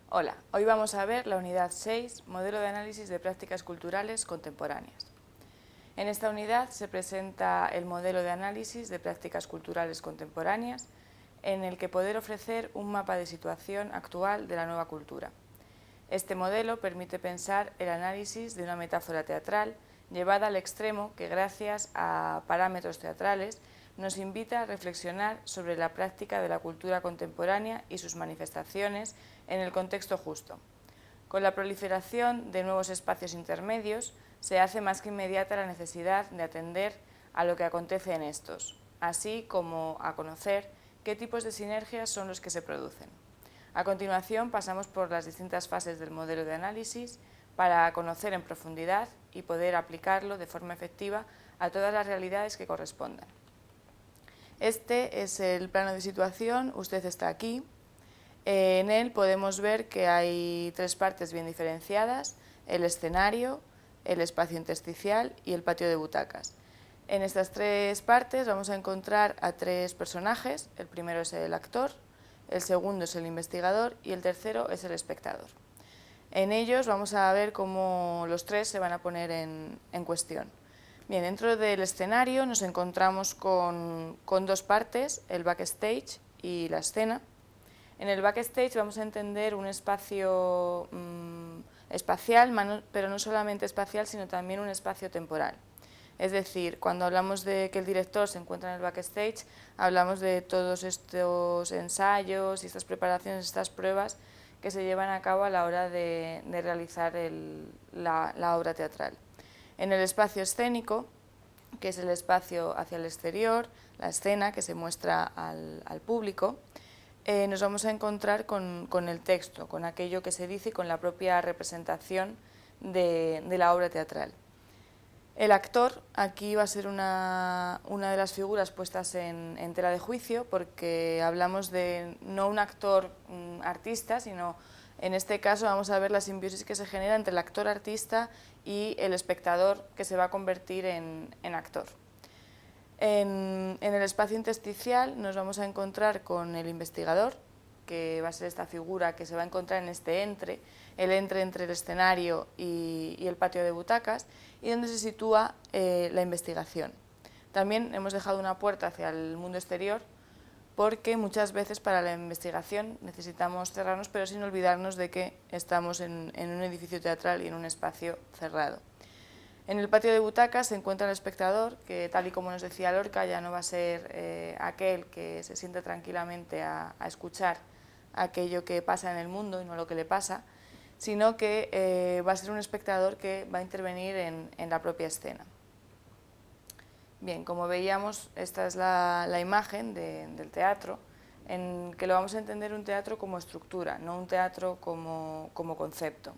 Hola, hoy vamos a ver la unidad 6, Modelo de análisis de prácticas culturales contemporáneas. En esta unidad se presenta el modelo de análisis de prácticas culturales contemporáneas, en el que poder ofrecer un mapa de situación actual de la nueva cultura. Este modelo permite pensar el análisis de una metáfora teatral llevada al extremo que, gracias a parámetros teatrales, nos invita a reflexionar sobre la práctica de la cultura contemporánea y sus manifestaciones en el contexto justo. Con la proliferación de nuevos espacios intermedios, se hace más que inmediata la necesidad de atender a lo que acontece en estos, así como a conocer qué tipos de sinergias son los que se producen. A continuación, pasamos por las distintas fases del modelo de análisis para conocer en profundidad y poder aplicarlo de forma efectiva a todas las realidades que correspondan. Este es el plano de situación, usted está aquí. En él podemos ver que hay tres partes bien diferenciadas: el escenario, el espacio intersticial y el patio de butacas. En estas tres partes vamos a encontrar a tres personajes. El primero es el actor, el segundo es el investigador y el tercero es el espectador. En ellos vamos a ver cómo los tres se van a poner en cuestión. Bien, dentro del escenario nos encontramos con dos partes, el backstage y la escena. En el backstage vamos a entender un espacio espacial, pero no solamente espacial, sino también un espacio temporal. Es decir, cuando hablamos de que el director se encuentra en el backstage, hablamos de todos estos ensayos y estas preparaciones, estas pruebas que se llevan a cabo a la hora de realizar la obra teatral. En el espacio escénico, que es el espacio hacia el exterior, la escena que se muestra al público, nos vamos a encontrar con el texto, con aquello que se dice y con la propia representación de la obra teatral. El actor aquí va a ser una de las figuras puestas en tela de juicio, porque hablamos de no un actor artista, sino en este caso vamos a ver la simbiosis que se genera entre el actor artista y el espectador, que se va a convertir en actor. En el espacio intersticial nos vamos a encontrar con el investigador, que va a ser esta figura que se va a encontrar en este entre el escenario y el patio de butacas, y donde se sitúa la investigación. También hemos dejado una puerta hacia el mundo exterior, porque muchas veces para la investigación necesitamos cerrarnos, pero sin olvidarnos de que estamos en un edificio teatral y en un espacio cerrado. En el patio de butacas se encuentra el espectador, que, tal y como nos decía Lorca, ya no va a ser aquel que se siente tranquilamente a escuchar aquello que pasa en el mundo y no lo que le pasa, sino que va a ser un espectador que va a intervenir en la propia escena. Bien, como veíamos, esta es la imagen del teatro, en que lo vamos a entender un teatro como estructura, no un teatro como concepto.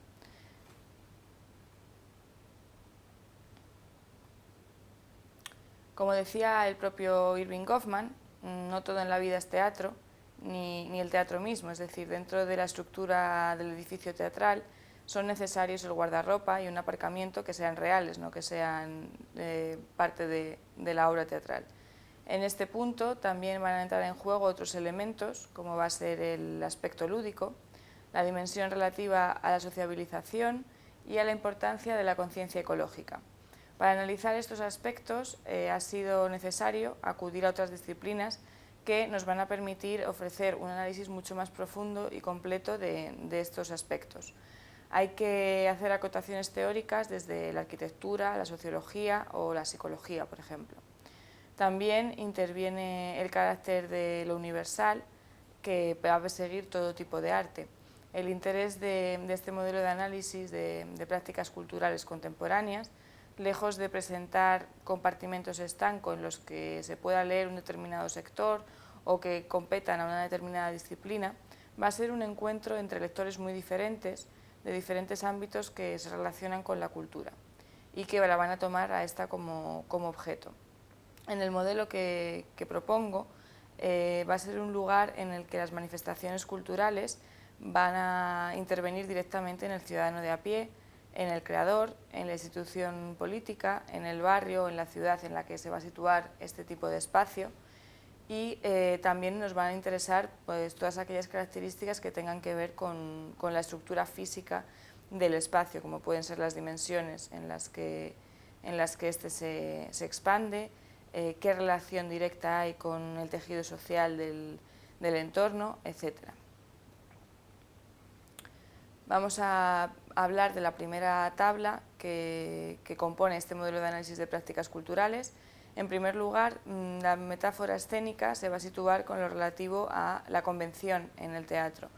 Como decía el propio Irving Goffman, no todo en la vida es teatro, ni el teatro mismo. Es decir, dentro de la estructura del edificio teatral son necesarios el guardarropa y un aparcamiento que sean reales, no que sean parte de la obra teatral. En este punto también van a entrar en juego otros elementos, como va a ser el aspecto lúdico, la dimensión relativa a la sociabilización y a la importancia de la conciencia ecológica. Para analizar estos aspectos ha sido necesario acudir a otras disciplinas que nos van a permitir ofrecer un análisis mucho más profundo y completo de estos aspectos. Hay que hacer acotaciones teóricas desde la arquitectura, la sociología o la psicología, por ejemplo. También interviene el carácter de lo universal, que va a perseguir todo tipo de arte. El interés de este modelo de análisis de prácticas culturales contemporáneas, lejos de presentar compartimentos estancos en los que se pueda leer un determinado sector o que competan a una determinada disciplina, va a ser un encuentro entre lectores muy diferentes, de diferentes ámbitos que se relacionan con la cultura y que la van a tomar a esta como objeto. En el modelo que propongo va a ser un lugar en el que las manifestaciones culturales van a intervenir directamente en el ciudadano de a pie, en el creador, en la institución política, en el barrio, en la ciudad en la que se va a situar este tipo de espacio, y también nos van a interesar pues, todas aquellas características que tengan que ver con la estructura física del espacio, como pueden ser las dimensiones en las que éste se expande, qué relación directa hay con el tejido social del entorno, etc. Vamos a hablar de la primera tabla que compone este modelo de análisis de prácticas culturales. En primer lugar, la metáfora escénica se va a situar con lo relativo a la convención en el teatro.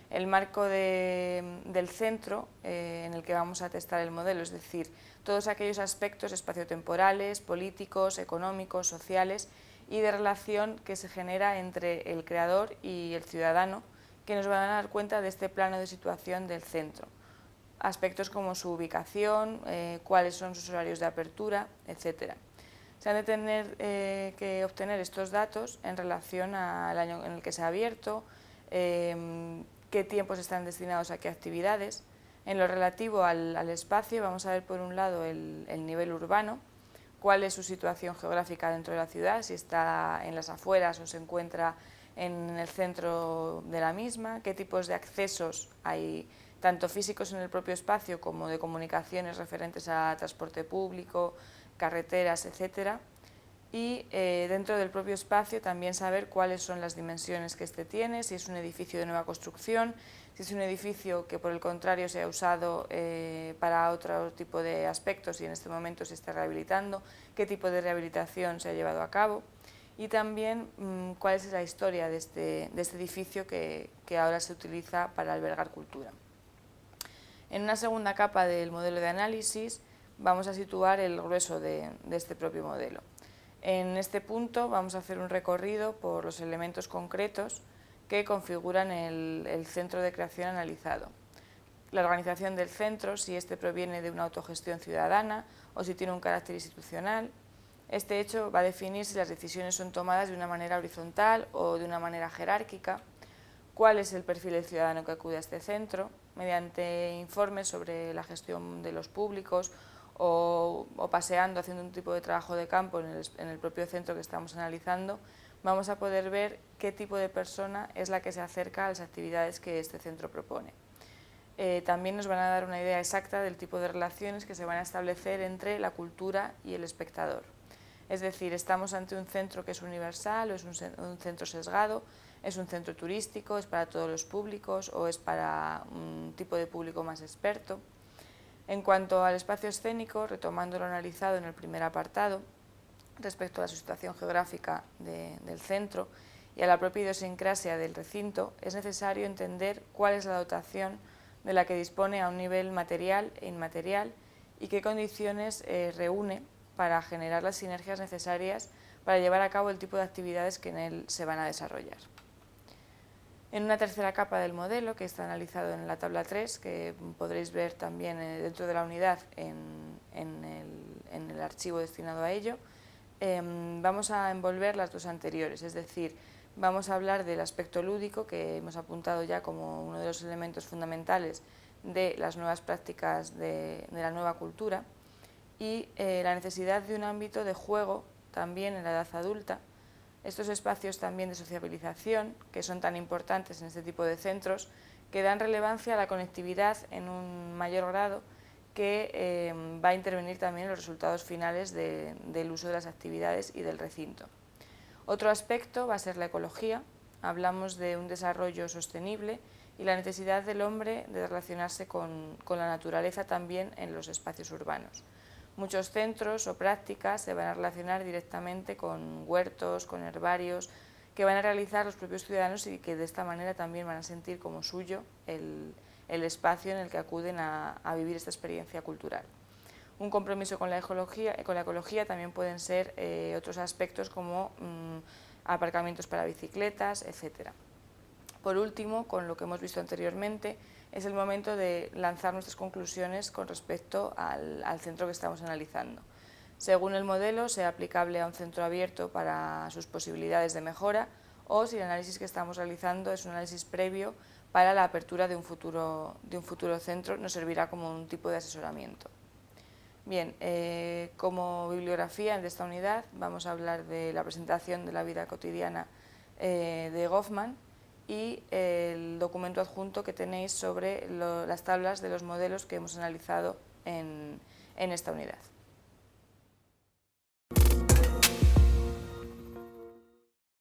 El marco del centro en el que vamos a testar el modelo, es decir, todos aquellos aspectos espaciotemporales, políticos, económicos, sociales y de relación que se genera entre el creador y el ciudadano, que nos van a dar cuenta de este plano de situación del centro. Aspectos como su ubicación, cuáles son sus horarios de apertura, etc. Se han de tener que obtener estos datos en relación al año en el que se ha abierto, qué tiempos están destinados a qué actividades. En lo relativo al espacio vamos a ver por un lado el nivel urbano, cuál es su situación geográfica dentro de la ciudad, si está en las afueras o se encuentra en el centro de la misma, qué tipos de accesos hay, tanto físicos en el propio espacio como de comunicaciones referentes a transporte público, carreteras, etc. Y dentro del propio espacio también saber cuáles son las dimensiones que éste tiene, si es un edificio de nueva construcción, si es un edificio que por el contrario se ha usado para otro tipo de aspectos y en este momento se está rehabilitando, qué tipo de rehabilitación se ha llevado a cabo y también cuál es la historia de este edificio que ahora se utiliza para albergar cultura. En una segunda capa del modelo de análisis vamos a situar el grueso de este propio modelo. En este punto vamos a hacer un recorrido por los elementos concretos que configuran el centro de creación analizado. La organización del centro, si éste proviene de una autogestión ciudadana o si tiene un carácter institucional. Este hecho va a definir si las decisiones son tomadas de una manera horizontal o de una manera jerárquica, cuál es el perfil del ciudadano que acude a este centro, mediante informes sobre la gestión de los públicos o paseando, haciendo un tipo de trabajo de campo en el propio centro que estamos analizando, vamos a poder ver qué tipo de persona es la que se acerca a las actividades que este centro propone. También nos van a dar una idea exacta del tipo de relaciones que se van a establecer entre la cultura y el espectador. Es decir, estamos ante un centro que es universal o es un centro sesgado, es un centro turístico, es para todos los públicos o es para un tipo de público más experto. En cuanto al espacio escénico, retomando lo analizado en el primer apartado, respecto a la situación geográfica del centro y a la propia idiosincrasia del recinto, es necesario entender cuál es la dotación de la que dispone a un nivel material e inmaterial y qué condiciones reúne para generar las sinergias necesarias para llevar a cabo el tipo de actividades que en él se van a desarrollar. En una tercera capa del modelo, que está analizado en la tabla 3, que podréis ver también dentro de la unidad en el archivo destinado a ello, vamos a envolver las dos anteriores, es decir, vamos a hablar del aspecto lúdico, que hemos apuntado ya como uno de los elementos fundamentales de las nuevas prácticas de la nueva cultura, y la necesidad de un ámbito de juego también en la edad adulta. Estos espacios también de sociabilización, que son tan importantes en este tipo de centros, que dan relevancia a la conectividad en un mayor grado, que va a intervenir también en los resultados finales del uso de las actividades y del recinto. Otro aspecto va a ser la ecología. Hablamos de un desarrollo sostenible y la necesidad del hombre de relacionarse con la naturaleza también en los espacios urbanos. Muchos centros o prácticas se van a relacionar directamente con huertos, con herbarios, que van a realizar los propios ciudadanos y que de esta manera también van a sentir como suyo el espacio en el que acuden a vivir esta experiencia cultural. Un compromiso con la ecología también pueden ser otros aspectos como aparcamientos para bicicletas, etc. Por último, con lo que hemos visto anteriormente, es el momento de lanzar nuestras conclusiones con respecto al centro que estamos analizando. Según el modelo, sea aplicable a un centro abierto para sus posibilidades de mejora o si el análisis que estamos realizando es un análisis previo para la apertura de un futuro centro, nos servirá como un tipo de asesoramiento. Bien, como bibliografía de esta unidad vamos a hablar de la presentación de la vida cotidiana de Goffman y el documento adjunto que tenéis sobre las tablas de los modelos que hemos analizado en esta unidad.